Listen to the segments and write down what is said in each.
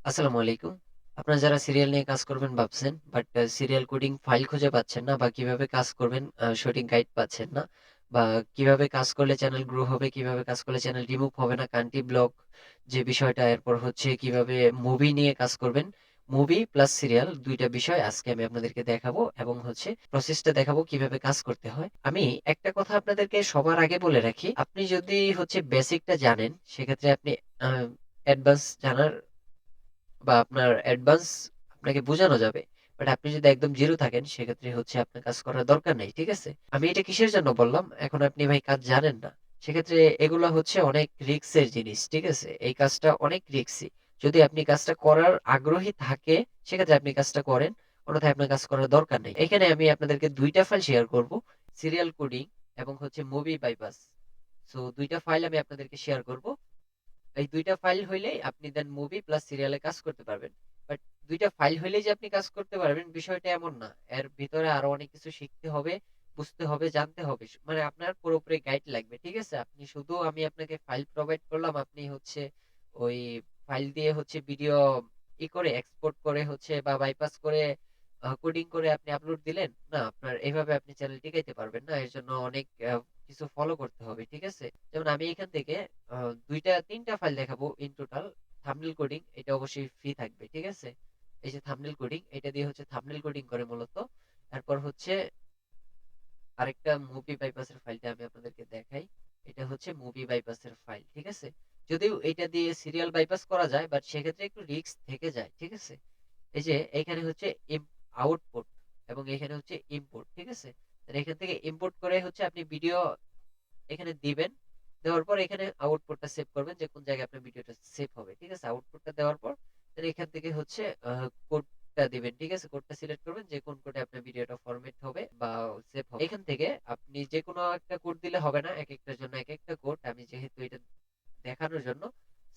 আসসালামু আলাইকুম। আপনারা যারা সিরিয়াল নিয়ে কাজ করবেন ভাবছেন, বাট সিরিয়াল কোডিং ফাইল খুঁজে পাচ্ছেন না বা কিভাবে কাজ করবেন সঠিক গাইড পাচ্ছেন না বা কিভাবে কাজ করলে চ্যানেল গ্রো হবে, কিভাবে কাজ করলে চ্যানেল রিমুভ হবে না, কান্ট্রি ব্লক যে বিষয়টা, এরপর হচ্ছে কিভাবে মুভি নিয়ে কাজ করবেন। মুভি প্লাস সিরিয়াল ২ টা বিষয় আজকে আমি আপনাদেরকে দেখাবো এবং হচ্ছে প্রসেসটা দেখাবো কিভাবে কাজ করতে হয়। আমি একটা কথা আপনাদেরকে সবার আগে বলে রাখি, আপনি যদি হচ্ছে বেসিকটা জানেন সেক্ষেত্রে আপনি আ অ্যাডভান্স জানার বা আপনার অ্যাডভান্স আপনাকে বোঝানো যাবে। বাট আপনি যদি একদম জিরো থাকেন সেক্ষেত্রে হচ্ছে আপনার কাজ করার দরকার নেই। ঠিক আছে? আমি এটা কিসের জন্য বললাম? এখন আপনি ভাই কাজ জানেন না। সেক্ষেত্রে এগুলা হচ্ছে অনেক রিস্কের জিনিস। ঠিক আছে? এই কাজটা অনেক রিস্কি। যদি আপনি কাজটা করার আগ্রহী থাকে সেক্ষেত্রে আপনি কাজটা করেন। অন্যথায় আপনার কাজ করার দরকার নেই। এখানে আমি আপনাদেরকে ২ টা ফাইল শেয়ার করব। সিরিয়াল কোডিং এবং হচ্ছে মুভি বাইপাস। সো ২ টা ফাইল আমি আপনাদেরকে শেয়ার করব। এই ২ টা ফাইল হইলেই আপনি দেন মুভি প্লাস সিরিয়ালে কাজ করতে পারবেন। বাট ২ টা ফাইল হইলেই যে আপনি কাজ করতে পারবেন বিষয়টা এমন না। এর ভিতরে আরো অনেক কিছু শিখতে হবে, বুঝতে হবে, জানতে হবে। মানে আপনার পুরোপুরি গাইড লাগবে। ঠিক আছে? আপনি শুধু আমি আপনাকে ফাইল প্রোভাইড করলাম, আপনি হচ্ছে ওই ফাইল দিয়ে হচ্ছে ভিডিও করে এক্সপোর্ট করে হচ্ছে বা বাইপাস করে কোডিং করে আপনি আপলোড দিলেন। না, আপনার এভাবে আপনি চ্যানেল টিকাইতে পারবেন না। এর জন্য অনেক কিছু ফলো করতে হবে। ঠিক আছে? যেমন আমি এখান থেকে ৩টা ফাইল দেখাবো ইন টোটাল। থাম্বনেল কোডিং এটা অবশ্যই ফ্রি থাকবে। ঠিক আছে? এই যে থাম্বনেল কোডিং এটা দিয়ে হচ্ছে থাম্বনেল কোডিং করে মূলত। তারপর হচ্ছে আরেকটা মুভি বাইপাসের ফাইলটা আমি আপনাদেরকে দেখাই। এটা হচ্ছে মুভি বাইপাসের ফাইল। ঠিক আছে? যদিও এটা দিয়ে সিরিয়াল বাইপাস করা যায়, বাট সেক্ষেত্রে একটু রিস্ক থেকে যায়। ঠিক আছে? এই যে এখানে হচ্ছে আউটপুট এবং এখানে হচ্ছে ইম্পোর্ট। ঠিক আছে? এখান থেকে ইম্পোর্ট করে হচ্ছে আপনি ভিডিও এখানে দিবেন। দেওয়ার পর এখানে আউটপুটটা সেভ করবেন যে কোন জায়গায় আপনার ভিডিওটা সেভ হবে। ঠিক আছে? আউটপুটটা দেওয়ার পর দেন এখান থেকে হচ্ছে কোডটা দিবেন। ঠিক আছে? কোডটা সিলেক্ট করবেন যে কোন কোডে আপনার ভিডিওটা ফরম্যাট হবে বা সেভ হবে। এখান থেকে আপনি যে কোনো একটা কোড দিলে হবে না। একেকটার জন্য একেকটা কোড। আমি যেহেতু এটা দেখানোর জন্য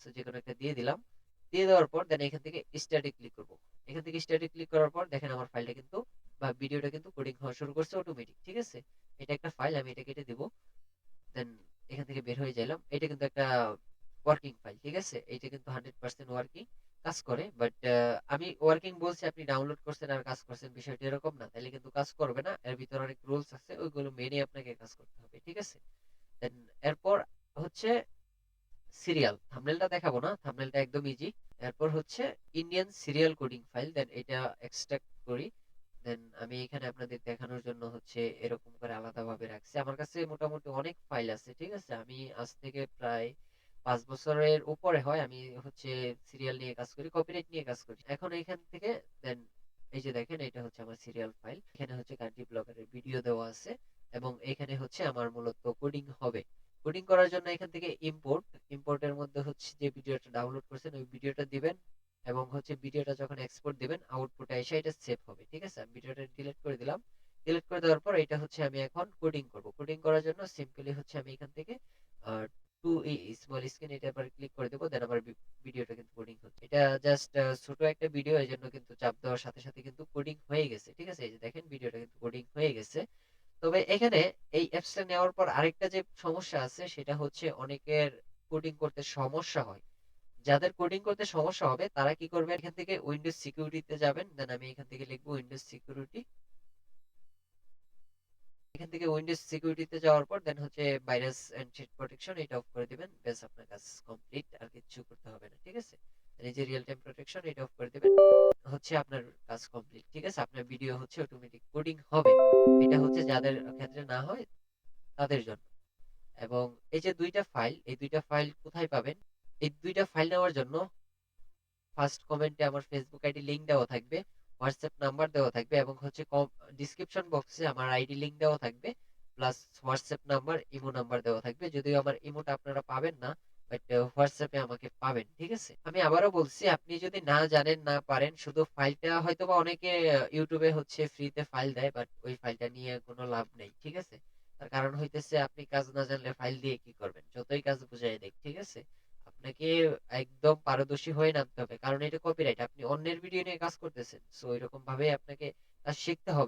সো যেকোনো একটা দিয়ে দিলাম। দিয়ে দেওয়ার পর দেন এখান থেকে স্টার্টে ক্লিক করব। এখান থেকে স্টার্টে ক্লিক করার পর দেখেন আমার ফাইলটা কিন্তু বা ভিডিওটা কিন্তু কোডিং হওয়া শুরু করছে অটোমেটিক। ঠিক আছে? এটা একটা ফাইল, আমি এটা কেটে দিব। দেন এখান থেকে বের হয়ে যাইলাম। এটা কিন্তু একটা ওয়ার্কিং ফাইল। ঠিক আছে? এটা কিন্তু 100% ওয়ার্কিং কাজ করে। বাট আমি ওয়ার্কিং বলছি, আপনি ডাউনলোড করছেন আর কাজ করছেন বিষয়টা এরকম না। তাহলে কিন্তু কাজ করবে না। এর ভিতরে অনেক রুলস আছে, ওইগুলো মেনে আপনাকে কাজ করতে হবে। ঠিক আছে? দেন এরপর হচ্ছে সিরিয়াল। থাম্বনেলটা দেখাবো না, থাম্বনেলটা একদম ইজি। এরপর হচ্ছে ইন্ডিয়ান সিরিয়াল কোডিং ফাইল, দেন এটা এক্সট্রাক্ট করি। দেন আমি এখানে আপনাদের দেখানোর জন্য হচ্ছে এরকম করে আলাদাভাবে রাখছি। আমার কাছে মোটামুটি অনেক ফাইল আছে। ঠিক আছে? আমি আজ থেকে প্রায় ৫ বছরের উপরে হয় আমি হচ্ছে সিরিয়াল নিয়ে কাজ করি, কপিরাইট নিয়ে কাজ করি। এখন এখান থেকে দেন এই যে দেখেন এটা হচ্ছে আমার সিরিয়াল ফাইল। এখানে হচ্ছে কান্ট্রি ব্লকারের ভিডিও দেওয়া আছে এবং এখানে হচ্ছে আমার মূলত কোডিং হবে। কোডিং করার জন্য এখান থেকে ইম্পোর্টের মধ্যে হচ্ছে যে ভিডিওটা ডাউনলোড করছেন ওই ভিডিওটা দিবেন এবং হচ্ছে ভিডিওটা যখন এক্সপোর্ট দিবেন আউটপুটে এসে এটা সেভ হবে। ঠিক আছে? আমি ভিডিওটা ডিলিট করে দিলাম। ডিলিট করে দেওয়ার পর এটা হচ্ছে আমি এখন কোডিং করব। কোডিং করার জন্য সিম্পলি হচ্ছে আমি এখান থেকে টু স্মল স্ক্রিন এটা আবার ক্লিক করে দেবো। দেন আমার ভিডিওটা কিন্তু কোডিং হচ্ছে। এটা জাস্ট ছোট একটা ভিডিও, এই জন্য কিন্তু চাপ দেওয়ার সাথে সাথে কিন্তু কোডিং হয়ে গেছে। ঠিক আছে? এই যে দেখেন ভিডিওটা কিন্তু কোডিং হয়ে গেছে। তবে এখানে এই অ্যাপসটা নেওয়ার পর আরেকটা যে সমস্যা আছে সেটা হচ্ছে অনেকের কোডিং করতে সমস্যা হয়। যাদের কোডিং করতে সমস্যা হবে তারা কি করবে, এখান থেকে উইন্ডোজ সিকিউরিটিতে যাবেন। দেন আমি এখান থেকে লিখবো উইন্ডোজ সিকিউরিটি। এখান থেকে উইন্ডোজ সিকিউরিটিতে যাওয়ার পর দেন হচ্ছে ভাইরাস এন্ড থ্রেট প্রোটেকশন এটা অফ করে দিবেন। ব্যাস আপনার কাজ কমপ্লিট, আর কিছু করতে হবে না। ঠিক আছে? এই যে রিয়েল টাইম প্রোটেকশন এটা অফ করে দিবেন, হচ্ছে আপনার কাজ কমপ্লিট। ঠিক আছে? আপনার ভিডিও হচ্ছে অটোমেটিক কোডিং হবে। এটা হচ্ছে যাদের ক্ষেত্রে না হয় তাদের জন্য। এবং এই যে ২ টা ফাইল, এই ২ টা ফাইল কোথায় পাবেন? এই ২ টা ফাইল নেওয়ার জন্য ফার্স্ট কমেন্টে আমার ফেসবুক আইডি লিংক দেওয়া থাকবে, হোয়াটসঅ্যাপ নাম্বার দেওয়া থাকবে এবং হচ্ছে ডিসক্রিপশন বক্সে আমার আইডি লিংক দেওয়া থাকবে, plus WhatsApp number, imo number দেওয়া থাকবে। যদিও আমার ইমোটা আপনারা পাবেন না, বাট হোয়াটসঅ্যাপে আমাকে পাবেন। ঠিক আছে? আমি আবারও বলছি, আপনি যদি না জানেন না পারেন, শুধু ফাইলটা হয়তোবা অনেকে ইউটিউবে হচ্ছে ফ্রিতে ফাইল দেয়, বাট ওই ফাইলটা নিয়ে কোনো লাভ নেই। ঠিক আছে? তার কারণ হইতেছে আপনি কাজ না জানলে ফাইল দিয়ে কি করবেন, যতই কাজ বুঝাই দেখ। ঠিক আছে? আপনাকে একদম পারদর্শী হয়ে নামতে হবে, কারণ এটা কপিরাইট, আপনি অন্যের ভিডিও নিয়ে কাজ করতেছেন। সো এরকম ভাবে আপনাকে কাজ শিখতে হবে।